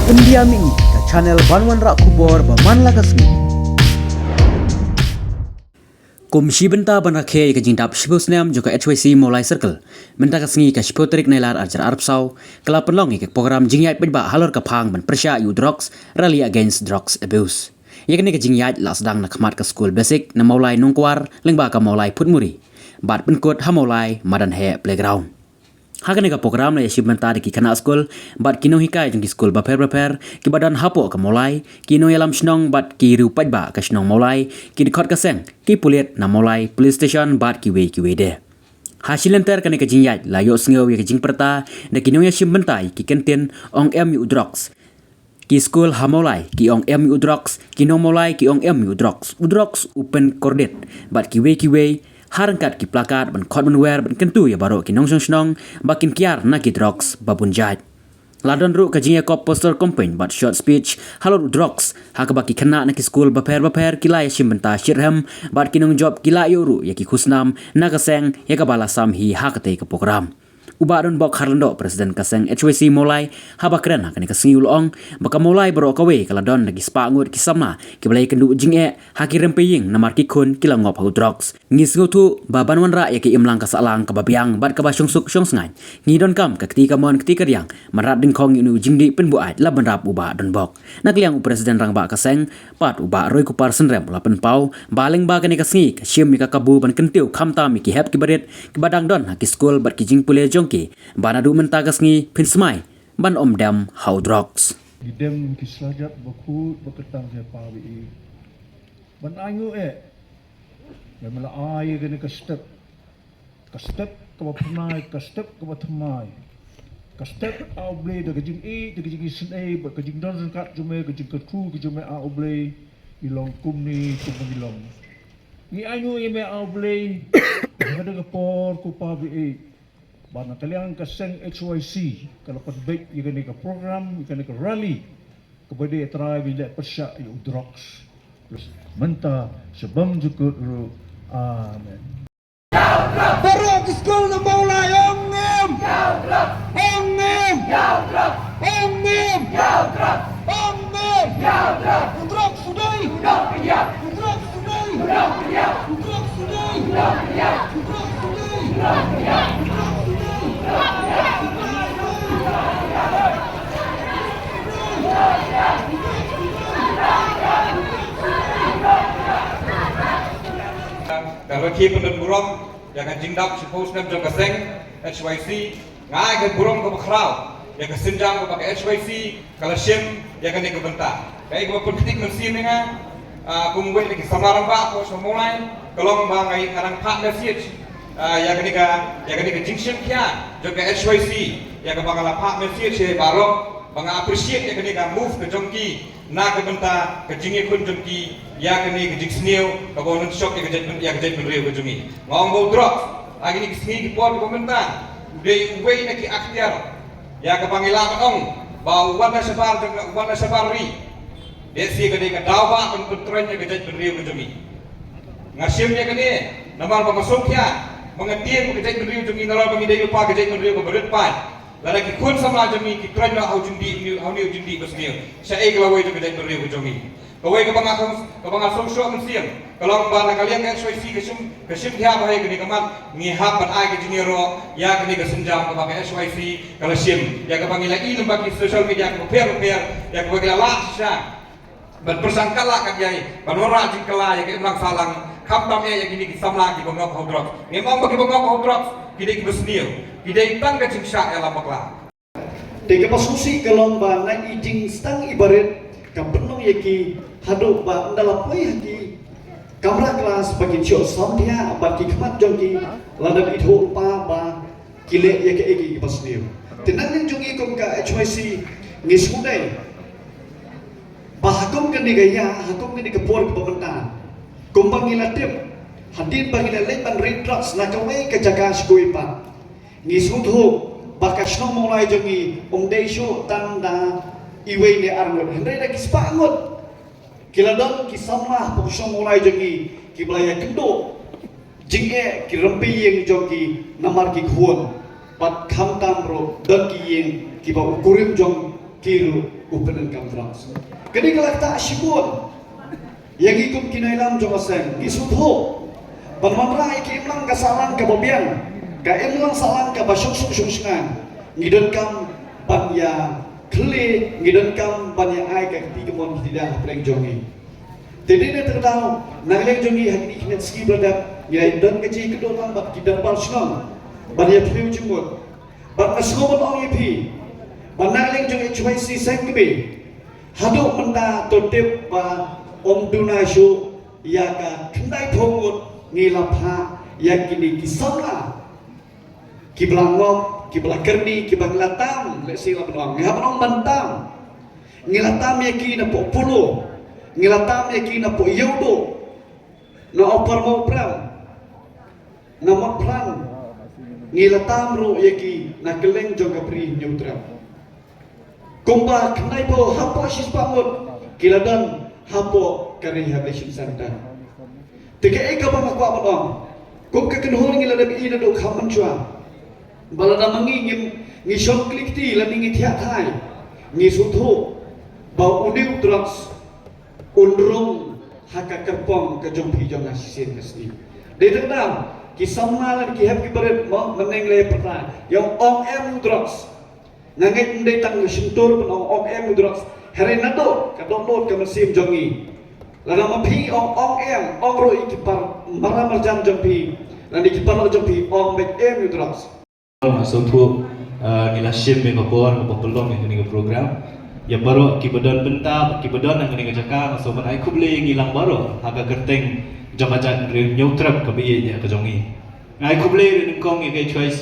Pendiam ini ke channel Banwan Rak Kubor Baman Lagasmi. Komisi Benta Banrakhe ke jingdap Shibusnam juga HYC Molai Circle. Benta kasngi ke Shipotrik Nailar Ajar Arpsau. Kela penlong ke program jingyat penba halor kapang ban persya you drugs rally against drugs abuse. Yakni ke jingyat la sedang nak khamat ke school basic na Molai Nungkwar lengba ka Molai Putmuri. Bat penkut ha Molai Madan He Playground. Hagan ka program na yashib mentari ki kana school bat kino hikai jeng ki school ba prepare ki badan hapo ka Molai kino yalam shnong bat ki rupat ba ka shnong Molai ki dikhot ka seng ki pulit na Molai police station bat ki we de hasilenter kane ka jingyat la yo sngo ye ka jing perta na kino yashib mentai ki kenten ong mu drugs ki school ha Molai ki ong mu drugs kino Molai ki ong mu drugs open corded bat ki we harangkat ki plakat ban khot ban wer ban kentu ya baro ki nong snong bakin kiar na ki drugs babun jait ladon ru ka jinga kop poster campaign but short speech halor drugs ha ka baki khana na ki school baper ki la yashim banta shirham bat ki nong job ki la yoru ya ki khusnam na ka seng ya ka bala sam hi ha ka te ka program Ubadon bok harlando presiden kaseng HYC Molai haba keren hakani kasengi ulong baka Molai baro kawe kaladon lagi spangut kisama kibalai kendu jinge haki rempeying namar ki kun kila ngop hau drugs ngisngu tu baban wanra ya ki imlang kasalang kababiang bat kabasung suk syong sengai ngidon kam ka ketika mon ketika riang marat ding kong inu jingdi penbuat la benrap ubadon bok nakliang presiden rang ba kaseng pat uba roi kupar senrem la penpau baling ba kani kasengi ka syim mi ka kabu ban kentiu khamta mi ki hep ki baret ki badang don haki school bat ki jing pule jong Banadu mentagas ngi pinsmai ban omdam how drugs Idem kislajat bakut baketang saya pawi ban ayu memala ay gani ka step ka bapnai ka step ka batmai ka step auble de gajing sin ba gajing don kat jume gajing ka ku jume auble ilong kumni ilong ni ayu me auble ada ka por ku pawi Bana kalian kaseng HYC kalau baik ikan ka program ikan ka rally kepada try bila persya you drugs terus menta sebam jukut ru amen Baru di school na Molai ongem drugs sudai Kalau kita penduduk burung, yang jingdap suppose nam jangka seng HYC, ngai ke burung ke bakrau, yang kesenjang ke pakai HYC, kalau sim yang kena kebentar. Kayak gua pun ketik mesin dengan, kumbuat lagi samaran pak, kau semua mulai, kalau membangai karang pak mesin, yang kena ke jingsim kia, jangka HYC, yang kebangala pak mesin saya baru, bangga appreciate yang kena move ke jongki, nak kebentar ke jingi kun jongki. Ya kini ke jiksniu kabonan shock yang kejadian menriu kejungi ngomong drop lagi ni kesini di port komentar udah uwe nak akhtiar ya ke panggilan ong bau warna sebar ri desi kini ke dawa pentrenya kejadian menriu kejungi ngasimnya kini namar pengasuk ya mengetir kejadian menriu kejungi nalar pengidai lupa kejadian menriu keberat pan lagi kun sama jemi kitrenya au jundi kesniu saya kelawai itu kejadian menriu kejungi Kawai kebangan sosok mensiang. Kalau barang kalian kan SYC kesim dia bahaya kini kemat ngihap ban ai ke jiniro ya kini kesenjam ke pakai SYC kalau sim ya kepanggil lagi lembaga sosial media ke repair ya kepanggil laksa ban persangkala kan yai ban ora jingkala ya ke ulang salang khamtam ya kini kisamla ki bangok hodrot memang bagi bangok hodrot kini besnil kini tang ke jingsa ya lamakla Teka pasusi kalomba na ijing stang ibarat kabenong yaki hadu ba ndala poi haki kamera kelas bagi shot sound dia bagi kemat jongki ladan itu pa ba kile yaki egi pasniu tenang ning jongi kom ka HYC ngisudai bahakum kan digaya hakum kan digepor ke pemerintahan kumbang ilatip hadin bagi leban red drugs na kawai ke jaga skui pa ngisudhu bakas no mulai jongi umdai shu tanda iwe ni arngot hendai dah kispangot kiladon kisamlah pokso mulai jongi kiblaya kendo jinge ki rempi yang joki namar ki khuon pat kham tam ro dan ki yang ki ba ukurim jong kiru upenan kam drugs. Kini kelak tak syibun yang ikut kinailam jong aseng isutho panmanrai ki imlang kasalan ka babian ka imlang salan ka basyuk-syuk syungsngan ngidon kam banya kli ngidon kam banya ai ka tigemon tidak pleng jongi. Jadi ni tertahu naleng jongi hakni kinat ski berdap ngai don keci kedon lambat kidan balsnong banya piu jumut ban asgobon ong ipi banaleng jongi HYC sengkebe haduk menda totip ba om dunasyu ya ka kendai thongut ngilapha ya kini kisana kiblangok kiblakerni kibanglatam le sila benong ngabanong bantam ngilatam ya kina po pulo ngilatam ya kina po yodo no opar mo pram na maplan ngilatam ro ya ki na keleng joga pri nyutra kumba kendai po hapo sispamut kiladan hapo ka rehabilitation center tiga eka bang aku abang kum ka kenhol ngila da ina do khaman chua balada mangi ngi shop klik ti la ngi thia thai ngi suthu ba udiu drugs undrong haka kerpong ka jompi jong asisen kasni de tendam ki samna lan ki hab ki baret mo meneng le pata yang ong em drugs nangai ndai tang sentur penong ong em drugs hari nado ka download ka mesim jongi lana mapi ong em ong ro ikipar maramar jam jompi lan ikipar lo jompi ong mek em drugs masuk tu ngilasim yang kapor kapelong yang kini program ya baru kibadan benta kibadan yang kini jaka so man ai kuble ngilang baru haga gerteng jamajan ring nyutrap kabi ya kajongi ai kuble ring kong ye HYC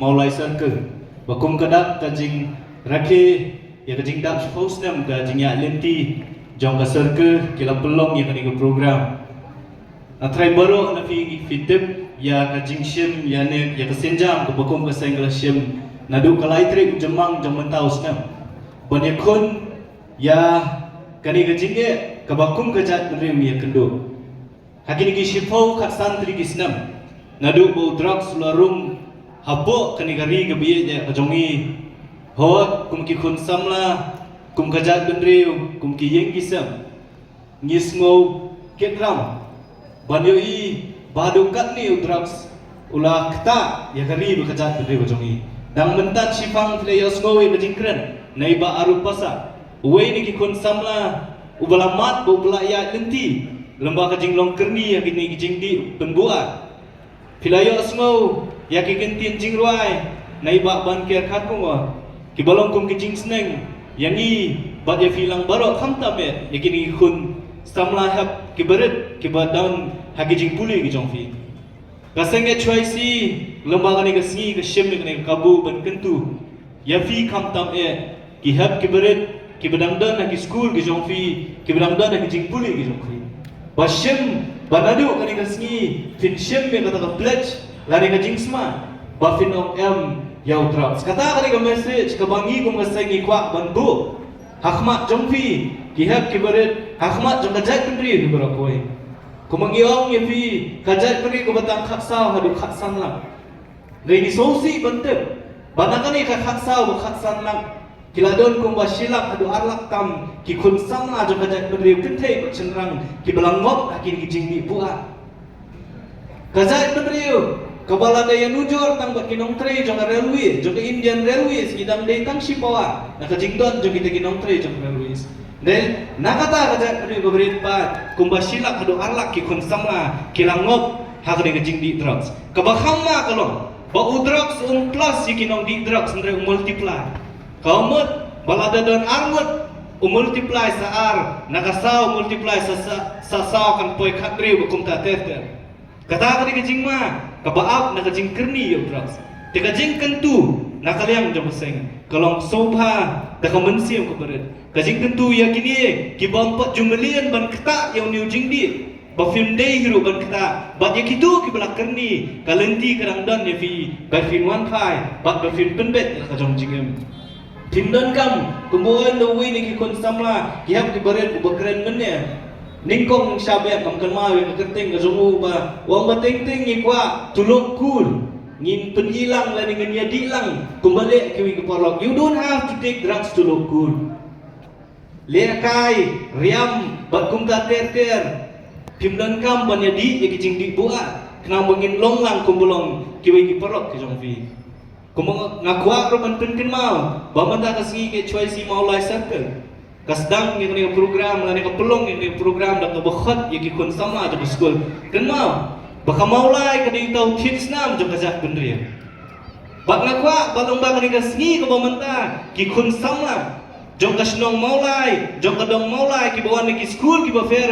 maulai circle bakum kadak kajing rakhe ya kajing dak hostnam kajing ya lenti jong ka circle kila pelong yang kini program atrai baru na fi fitip ya kajing shim ya ne ya kesenjam ke bakum ke sengla shim nadu kalai trek jemang jaman taus nam banyakun ya kani kajing ke bakum kajat rim ya kendo hakini ki shifau kat santri kisnam nadu bo drugs larung habo kani gari ke biye ya kajongi hot kum ki khun samla kum kajat benriu kum ki yeng kisam ngisngau ketram banyoi badukat ni drugs ulah kata ya kari bekerja tu bejongi dang mentat sifang players ngowe bejingkren naiba aru pasa uwe ni kikun samla ubalamat bo belaya lenti lembah kajing long kerni ya kini kijing di pembuat players ngo ya kikentin jingruai naiba ban ker khatkunga kibalong kum kijing sneng yangi bat ya filang barok khamta be yakini kun samla hab kibaret kibadaun hakijing puli ki jongfi kaseng HYC lembaga ni kasngi ke shem ni kabu ban kentu ya fi kam tam ki hab kibaret kibadang dan ki school ki jongfi kibadang dan ki jing puli ki jongfi ba shem banadu kani kasngi fin shem me kata ka pledge lani ka jing sma ba fin om em yau drugs kata kani ka message ka bangi kum kasengi kwa bandu hakmat jongfi ki hab kibaret hakmat jong kajat kendri ni berakoi kumangiong ye fi kajat kri ko batang khaksa hadu khaksan lang reini sosi bentem banakani ka khaksa bo khaksan lang kiladon kum basilak hadu arlak tam ki kun samna jong kajat kri kentei ko cenrang ki belangop akin ki jingdi buat kajat kri kabala daya nujur tang bat kinong tre jong railway jong Indian Railways kidam dei tang sipawa nakajingdon jong kita kinong tre jong railways dan nakata kajat kri berit pat kumbasilak hadu arlak ki kun samla kilangop hakni kajing di drugs kabakhamma kalong ba drugs plus yikinong di drugs andre multiply kaumut balada don armut multiply saar nakasau multiply sa kan poi khatri bukum ta ter kata kani kajing ma kabaap nakajing kerni yo drugs te kajing kentu nakaliang jomseng kalong sobha dah mensiam ko berat kajing tentu yakini ki bampat jumelian ban kata yang new jingdi ba film day hero ban kata ba yakitu ki belakerni kalenti kadang dan ya fi ba film one five ba film penbet ka jong jingem tindan kam kumbuan do we ni ki kon samla ki hab ki berat ku bakren menne ningkong sabe kam kalma we kerteng ka jongu ba wang bateng teng ni kwa tulok kul ngin penilang la dengan ya dilang kumbalik kiwi ke porlok. You don't have to take drugs to look good. Lekai riam bakum ka ter pimdan kam ban ya di jing di buat kenang bangin longlang kumbulong kiwi ke porlok ke jong fi. Kumang ngakwa roman penken mau bamanda kasih ke choice maulai circle. Kasdang yang ni program la ni pelong yang ni program dak bakhat ya ki kun sama je school. Ken mau baka maulai kadi tau kids nam jong kajak bendria. Bak ngakwa balong bak ni kasngi ko bamanda ki kun sama jong kasnong maulai jong kadong maulai ki bawan ni ki school ki ba fair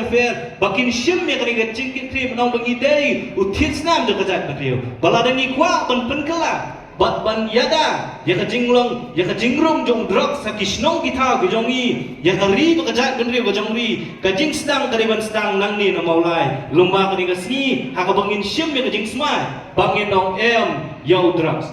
bakin shim ya kadi gacing ki trip nang bangi dei u kids nam jong kajak bendria. Balada ni kwa ban penkala bat ban yada ya ka jinglong ya ka jingrum jong drug sa kisnong kita gujongi ya ka ri ba kajak gendri ba jong ri ka jing stang dari ban stang nang ni na maulai lumba ka ni ka si ha ka bangin shim ya ka jing smai bangin nong em yo drugs